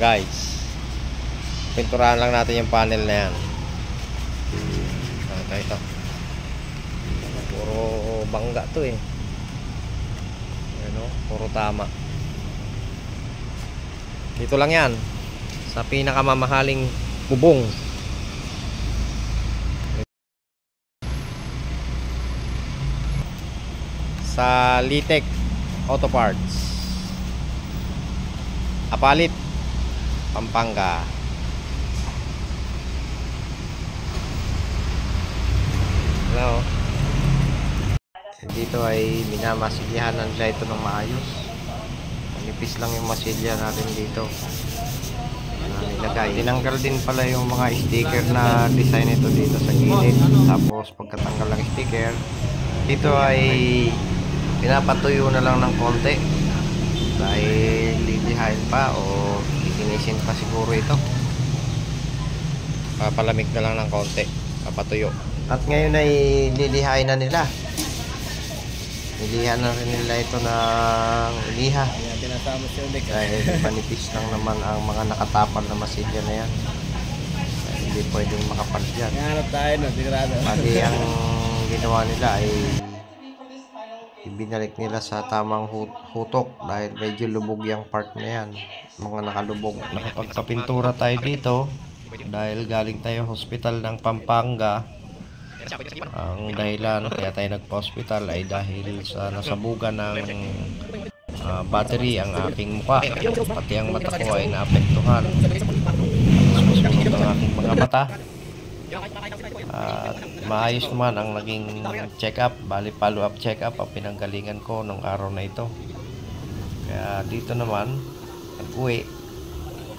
guys. Pinturahan lang natin yung panel na yan. Ito. Puro bangga to eh. Ano, puro tama. Dito lang yan sa pinakamamahaling bubong. Sa Litec Auto Parts, Apalit, Pampanga. Hello. Dito ay minamasilyahan nila ito ng maayos. Manipis lang yung masilya natin dito. Nilagay. Tinanggal din pala yung mga sticker na design ito dito sa gilid. Tapos pagkatanggal ng sticker, dito ay pinapatuyo na lang ng konti dahil lilihain pa o lilinisin pa siguro ito. Papalamig na lang ng konti, papatuyo. At ngayon ay lilihain na nila. Nilihan na rin nila ito ng liha. Dahil manipis lang naman ang mga nakatapal na masilya na yan. Dahil hindi pwedeng makapal dyan. Pati ang ginawa nila ay ibinalik nila sa tamang hutok dahil medyo lubog yung part na yan. Mga nakalubog. Nakapagpapintura tayo dito dahil galing tayo hospital ng Pampanga. Ang dahilan kaya tayo nagpa-hospital ay dahil sa nasabugan ng battery ang aking mukha, pati ang mata ko ay naapektuhan. Susunod ang aking mga mata. At maayos naman ang naging check-up, bali follow-up check-up ang pinanggalingan ko nung araw na ito. Kaya dito naman nag-uwi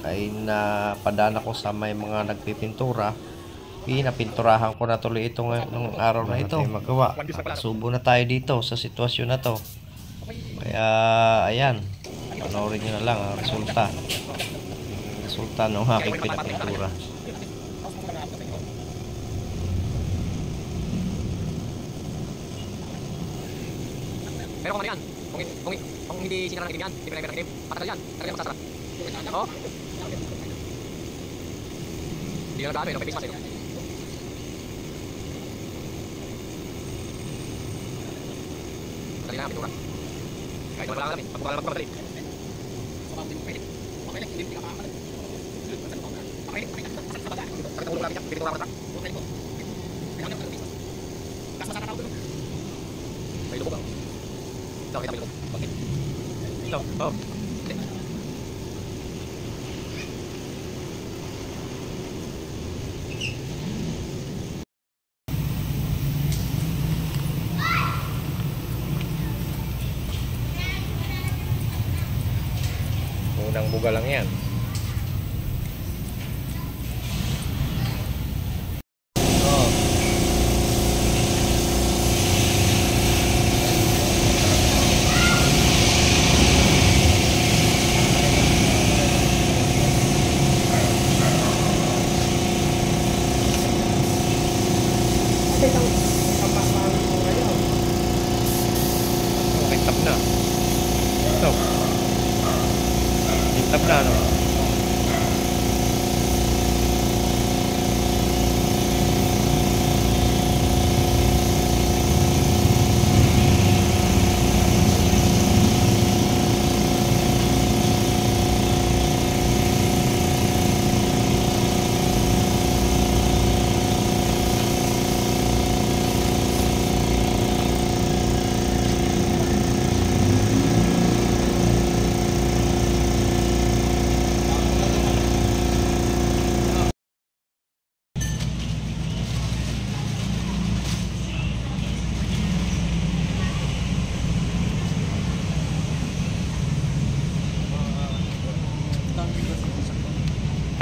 ay napadaan ako sa may mga nagpipintura. Pinapinturahan ko na tuloy ito ng araw na ito. Magawa. Subo na tayo dito sa sitwasyon na to. Kaya ayan, panoorin nyo na lang ang resulta. Resulta ng aking pinapintura. Pero kung ano yan, kung hindi sinara ng itim yan, hindi pala yung itim, patagal yan, talagang magsasara. Oo? Hindi na nag-ano eh, no? May face mask eh, no? Madali na ang pintura. Kahit naman wala ka namin, pagbuka lang magpapadali. Sakit ang ulo ko namin yan, pintura ko na truck. May lubog ako. Ito, kita may lubog. Bakit? Ito, oo. Unang buga lang yan. Kitap na. Ito. Kitap na, no?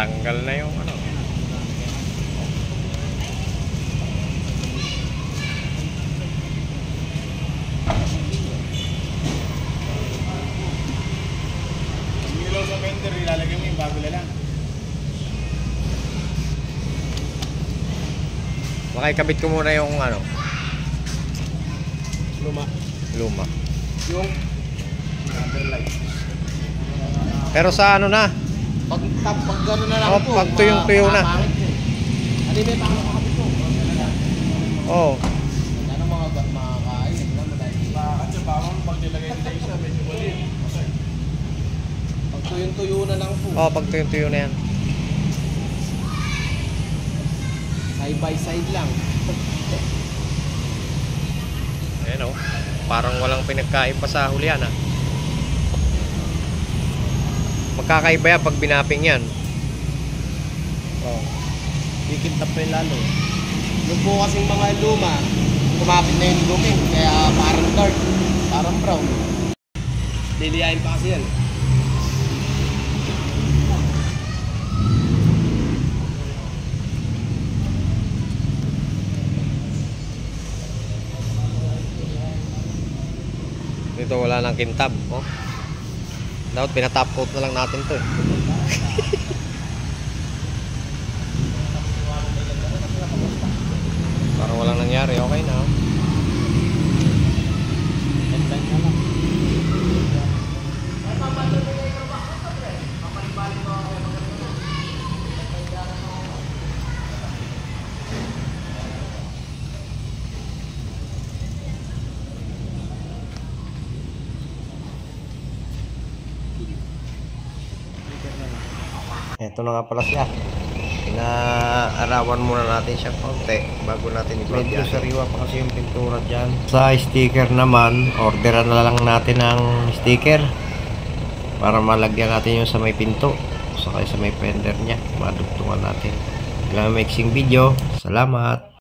Tanggal na yung ano. Ilaw sa fender, ilalagay mo yung bago na lang. Makikabit ko muna yung ano. Luma. Yung underlight. Pero sa ano na? Pag gano'n na lang Oh, po. pag tuyong-tuyo na. makakapangit po. Ano ba yung makakapit po? Oh. Ano mga makakain? Ito lang madahil. Kasi bawang pag nilagay nila isa, medyo maliit. Kasi Pag tuyong-tuyo na lang po. Oh, pag tuyo na yan. Side by side lang. Ayan oh. Parang walang pinagkaiba sa huli yan ah. Magkakaiba yan pag binaping yan. Oh. Kikintap pa yung lalo. Yung po kasing mga luma, kumapit na yung lumi. Kaya parang dark, parang brown. Liliyain pa kasi yan. Dito wala nang kintab. Oh. Dapat pinatop coat na lang natin to eh. Parang walang nangyari. Okay na. Oh. Ito na nga pala siya. Inaarawan muna natin siya konti bago natin i-vlog. Medyo sariwa pa kasi yung pintura dyan. Sa sticker naman, orderan na lang natin ng sticker para malagyan natin yung sa may pinto, saka sa may fender niya, madugtungan natin. Hanggang mixing video. Salamat!